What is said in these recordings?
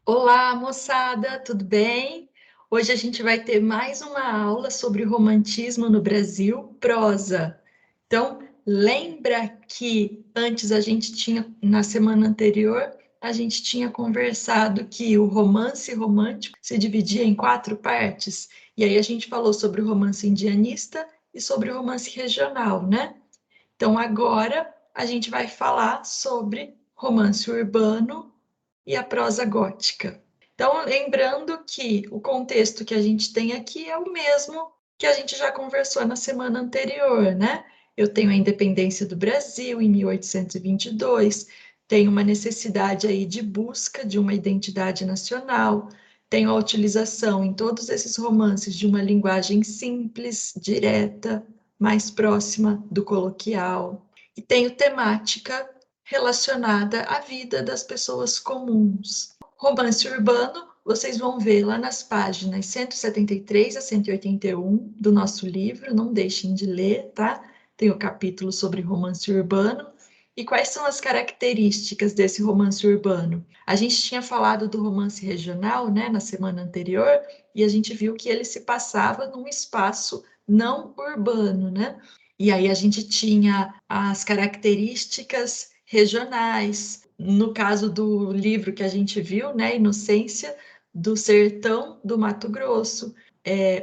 Olá, moçada, tudo bem? Hoje a gente vai ter mais uma aula sobre romantismo no Brasil, prosa. Então, lembra que antes a gente tinha, na semana anterior, a gente tinha conversado que o romance romântico se dividia em quatro partes, e aí a gente falou sobre o romance indianista e sobre o romance regional, né? Então, agora a gente vai falar sobre romance urbano e a prosa gótica. Então, lembrando que o contexto que a gente tem aqui é o mesmo que a gente já conversou na semana anterior, né? Eu tenho a independência do Brasil em 1822, tenho uma necessidade aí de busca de uma identidade nacional, tenho a utilização em todos esses romances de uma linguagem simples, direta, mais próxima do coloquial, e tenho temática relacionada à vida das pessoas comuns. Romance urbano, vocês vão ver lá nas páginas 173 a 181 do nosso livro, não deixem de ler, tá? Tem o capítulo sobre romance urbano. E quais são as características desse romance urbano? A gente tinha falado do romance regional, né, na semana anterior, e a gente viu que ele se passava num espaço não urbano, né? E aí a gente tinha as características regionais. No caso do livro que a gente viu, né, Inocência, do sertão do Mato Grosso,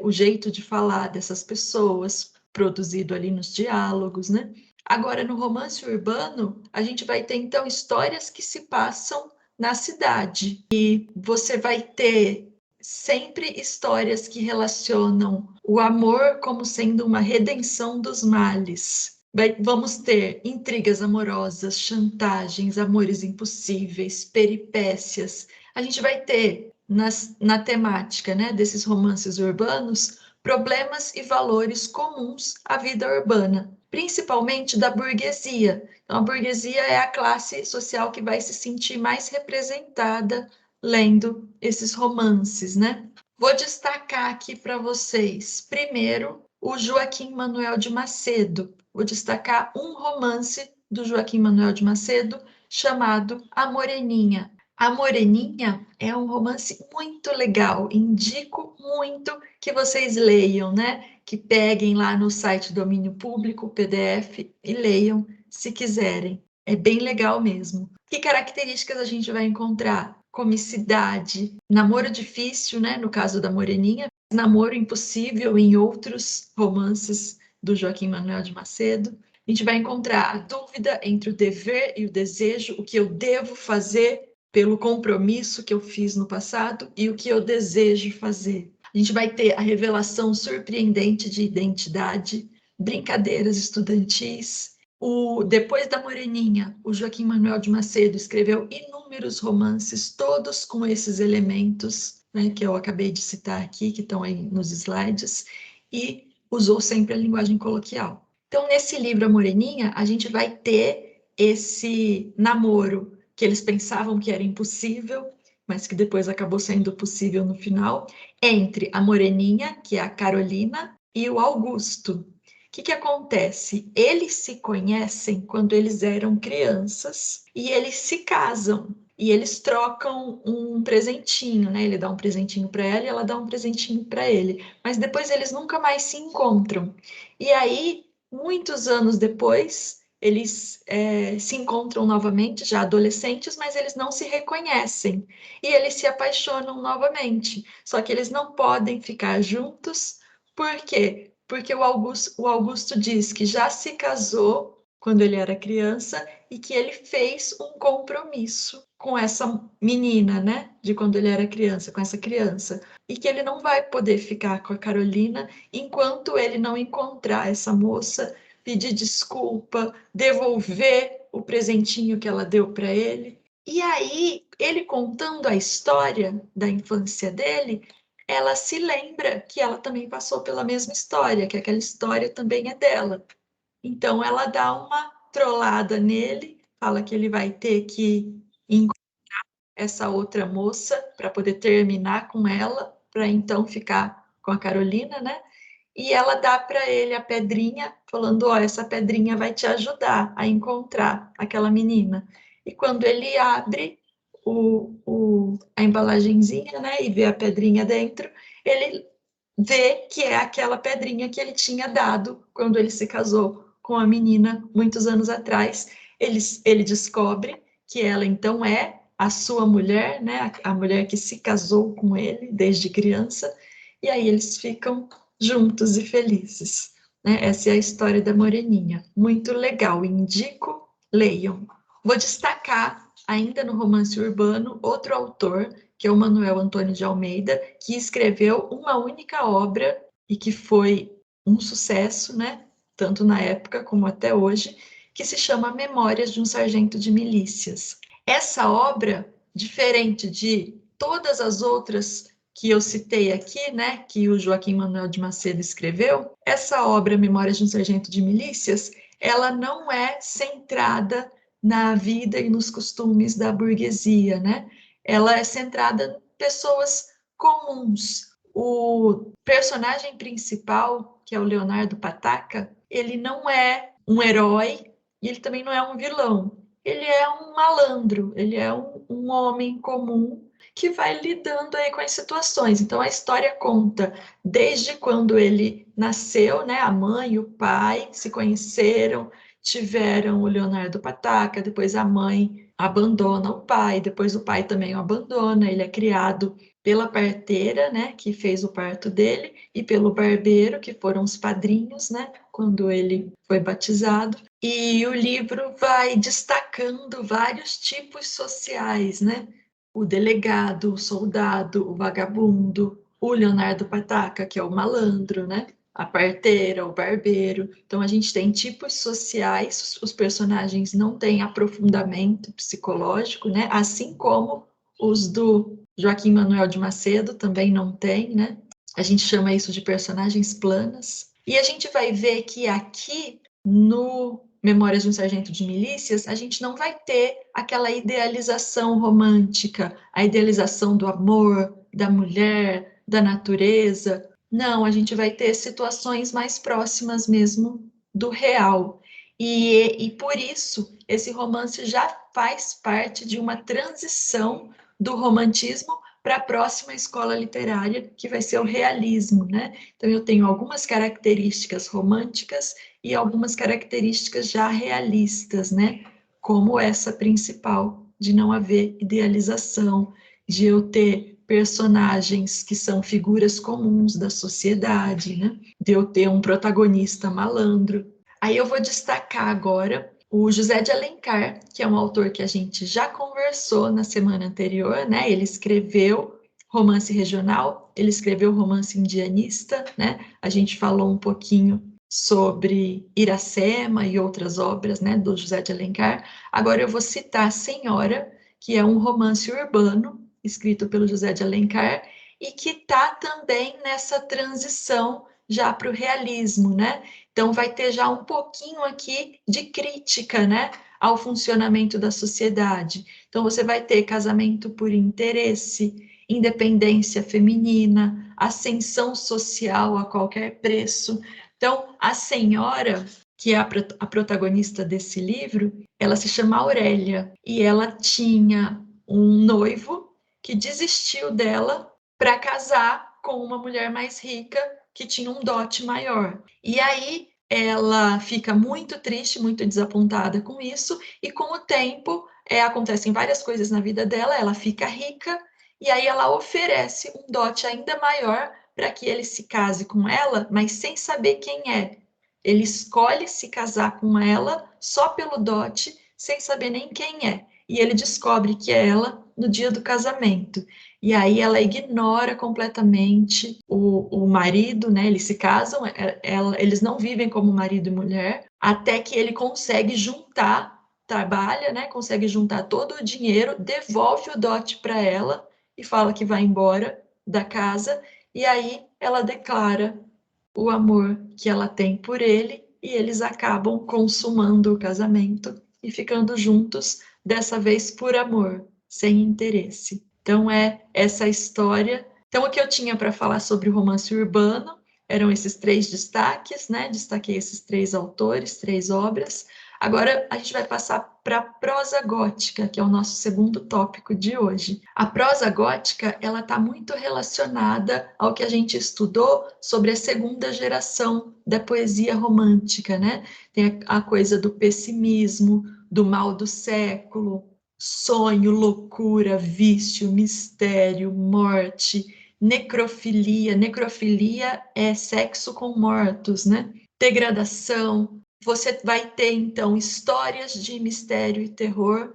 o jeito de falar dessas pessoas, produzido ali nos diálogos, né? Agora, no romance urbano, a gente vai ter então histórias que se passam na cidade. E você vai ter sempre histórias que relacionam o amor como sendo uma redenção dos males. Vamos ter intrigas amorosas, chantagens, amores impossíveis, peripécias. A gente vai ter na temática, né, desses romances urbanos problemas e valores comuns à vida urbana, principalmente da burguesia. Então, a burguesia é a classe social que vai se sentir mais representada lendo esses romances, né? Vou destacar aqui para vocês, primeiro, o Joaquim Manuel de Macedo. Vou destacar um romance do Joaquim Manuel de Macedo chamado A Moreninha. A Moreninha é um romance muito legal, indico muito que vocês leiam, né? Que peguem lá no site Domínio Público, o PDF, e leiam se quiserem. É bem legal mesmo. Que características a gente vai encontrar? Comicidade, namoro difícil, né? No caso da Moreninha, namoro impossível em outros romances do Joaquim Manuel de Macedo. A gente vai encontrar a dúvida entre o dever e o desejo, o que eu devo fazer pelo compromisso que eu fiz no passado e o que eu desejo fazer. A gente vai ter a revelação surpreendente de identidade, brincadeiras estudantis. Depois da Moreninha, o Joaquim Manuel de Macedo escreveu inúmeros romances, todos com esses elementos, né, que eu acabei de citar aqui, que estão aí nos slides, e usou sempre a linguagem coloquial. Então, nesse livro A Moreninha, a gente vai ter esse namoro que eles pensavam que era impossível, mas que depois acabou sendo possível no final, entre a Moreninha, que é a Carolina, e o Augusto. O que acontece? Eles se conhecem quando eles eram crianças e eles se casam. E eles trocam um presentinho, né? Ele dá um presentinho para ela e ela dá um presentinho para ele. Mas depois eles nunca mais se encontram. E aí, muitos anos depois, eles se encontram novamente, já adolescentes, mas eles não se reconhecem. E eles se apaixonam novamente. Só que eles não podem ficar juntos. Por quê? Porque o Augusto diz que já se casou quando ele era criança e que ele fez um compromisso com essa menina, né? De quando ele era criança, com essa criança. E que ele não vai poder ficar com a Carolina enquanto ele não encontrar essa moça, pedir desculpa, devolver o presentinho que ela deu para ele. E aí, ele contando a história da infância dele, ela se lembra que ela também passou pela mesma história, que aquela história também é dela. Então ela dá uma trollada nele, fala que ele vai ter que encontrar essa outra moça para poder terminar com ela, para então ficar com a Carolina, né? E ela dá para ele a pedrinha, falando: Ó, essa pedrinha vai te ajudar a encontrar aquela menina. E quando ele abre, a embalagenzinha, né, e vê a pedrinha dentro, ele vê que é aquela pedrinha que ele tinha dado quando ele se casou com a menina muitos anos atrás. Ele descobre que ela então é a sua mulher, né, a mulher que se casou com ele desde criança, e aí eles ficam juntos e felizes, né? Essa é a história da Moreninha. Muito legal, indico, leiam. Vou destacar, ainda no romance urbano, outro autor, que é o Manuel Antônio de Almeida, que escreveu uma única obra e que foi um sucesso, né? Tanto na época como até hoje, que se chama Memórias de um Sargento de Milícias. Essa obra, diferente de todas as outras que eu citei aqui, né, que o Joaquim Manuel de Macedo escreveu, essa obra, Memórias de um Sargento de Milícias, ela não é centrada na vida e nos costumes da burguesia, né? Ela é centrada em pessoas comuns. O personagem principal, que é o Leonardo Pataca, ele não é um herói e ele também não é um vilão. Ele é um malandro, ele é um homem comum que vai lidando aí com as situações. Então a história conta desde quando ele nasceu, né? A mãe e o pai se conheceram, tiveram o Leonardo Pataca, depois a mãe abandona o pai, depois o pai também o abandona, ele é criado pela parteira, né, que fez o parto dele, e pelo barbeiro, que foram os padrinhos, né, quando ele foi batizado. E o livro vai destacando vários tipos sociais, né? O delegado, o soldado, o vagabundo, o Leonardo Pataca, que é o malandro, né? A parteira, o barbeiro. Então, a gente tem tipos sociais, os personagens não têm aprofundamento psicológico, né? Assim como os do Joaquim Manuel de Macedo também não tem, né? A gente chama isso de personagens planas. E a gente vai ver que aqui, no Memórias de um Sargento de Milícias, a gente não vai ter aquela idealização romântica, a idealização do amor, da mulher, da natureza. Não, a gente vai ter situações mais próximas mesmo do real. E por isso, esse romance já faz parte de uma transição do romantismo para a próxima escola literária, que vai ser o realismo, né? Então, eu tenho algumas características românticas e algumas características já realistas, né? Como essa principal, de não haver idealização, de eu ter personagens que são figuras comuns da sociedade, né? De eu ter um protagonista malandro. Aí eu vou destacar agora o José de Alencar, que é um autor que a gente já conversou na semana anterior, né? Ele escreveu romance regional, ele escreveu romance indianista, né? A gente falou um pouquinho sobre Iracema e outras obras, né, do José de Alencar. Agora eu vou citar Senhora, que é um romance urbano escrito pelo José de Alencar e que está também nessa transição já para o realismo, né? Então vai ter já um pouquinho aqui de crítica, né, ao funcionamento da sociedade. Então você vai ter casamento por interesse, independência feminina, ascensão social a qualquer preço. Então, a senhora, que é a protagonista desse livro, ela se chama Aurélia e ela tinha um noivo que desistiu dela para casar com uma mulher mais rica que tinha um dote maior. E aí ela fica muito triste, muito desapontada com isso, e com o tempo acontecem várias coisas na vida dela, ela fica rica, e aí ela oferece um dote ainda maior para que ele se case com ela, mas sem saber quem é. Ele escolhe se casar com ela só pelo dote, sem saber nem quem é. E ele descobre que é ela no dia do casamento. E aí ela ignora completamente o marido, né? Eles se casam, eles não vivem como marido e mulher, até que ele consegue juntar, trabalha, né? Consegue juntar todo o dinheiro, devolve o dote para ela e fala que vai embora da casa. E aí ela declara o amor que ela tem por ele e eles acabam consumando o casamento e ficando juntos, dessa vez por amor, sem interesse. Então é essa história. Então o que eu tinha para falar sobre o romance urbano eram esses três destaques, né? Destaquei esses três autores, três obras. Agora a gente vai passar para a prosa gótica, que é o nosso segundo tópico de hoje. A prosa gótica, ela está muito relacionada ao que a gente estudou sobre a segunda geração da poesia romântica, né? Tem a coisa do pessimismo, do mal do século, sonho, loucura, vício, mistério, morte, necrofilia. Necrofilia é sexo com mortos, né? Degradação. Você vai ter, então, histórias de mistério e terror.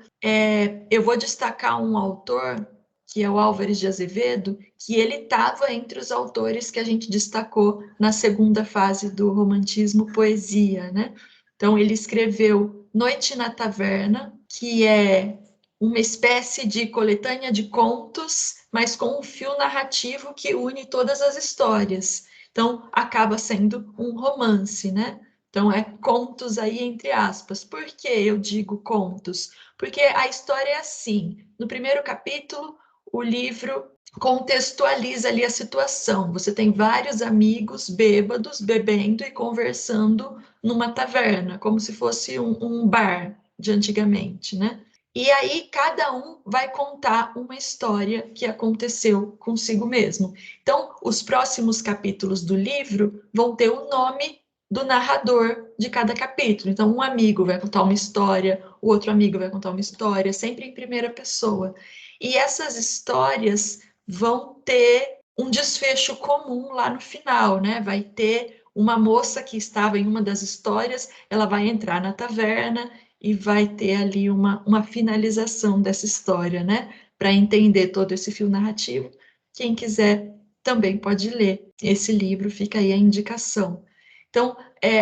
Eu vou destacar um autor, que é o Álvares de Azevedo, que ele estava entre os autores que a gente destacou na segunda fase do romantismo poesia, né? Então, ele escreveu Noite na Taverna, que é uma espécie de coletânea de contos, mas com um fio narrativo que une todas as histórias. Então, acaba sendo um romance, né? Então, é contos aí entre aspas. Por que eu digo contos? Porque a história é assim. No primeiro capítulo, o livro contextualiza ali a situação. Você tem vários amigos bêbados bebendo e conversando numa taverna, como se fosse um bar de antigamente, né? E aí cada um vai contar uma história que aconteceu consigo mesmo. Então, os próximos capítulos do livro vão ter o nome do narrador de cada capítulo. Então, um amigo vai contar uma história, o outro amigo vai contar uma história, sempre em primeira pessoa. E essas histórias vão ter um desfecho comum lá no final, né? Vai ter uma moça que estava em uma das histórias, ela vai entrar na taverna e vai ter ali uma finalização dessa história, né? Para entender todo esse fio narrativo. Quem quiser também pode ler esse livro, fica aí a indicação. Então,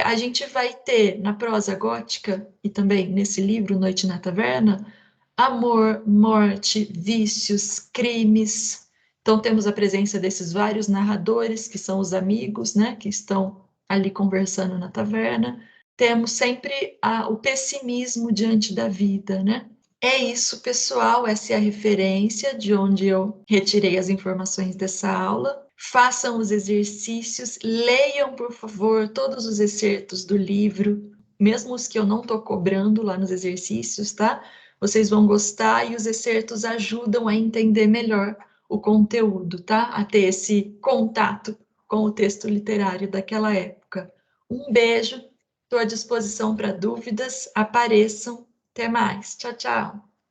a gente vai ter na prosa gótica, e também nesse livro, Noite na Taverna, amor, morte, vícios, crimes. Então, temos a presença desses vários narradores, que são os amigos, né, que estão ali conversando na taverna. Temos sempre o pessimismo diante da vida, né? É isso, pessoal. Essa é a referência de onde eu retirei as informações dessa aula. Façam os exercícios, leiam, por favor, todos os excertos do livro, mesmo os que eu não estou cobrando lá nos exercícios, tá? Vocês vão gostar e os excertos ajudam a entender melhor o conteúdo, tá? A ter esse contato com o texto literário daquela época. Um beijo, estou à disposição para dúvidas, apareçam. Até mais. Tchau, tchau.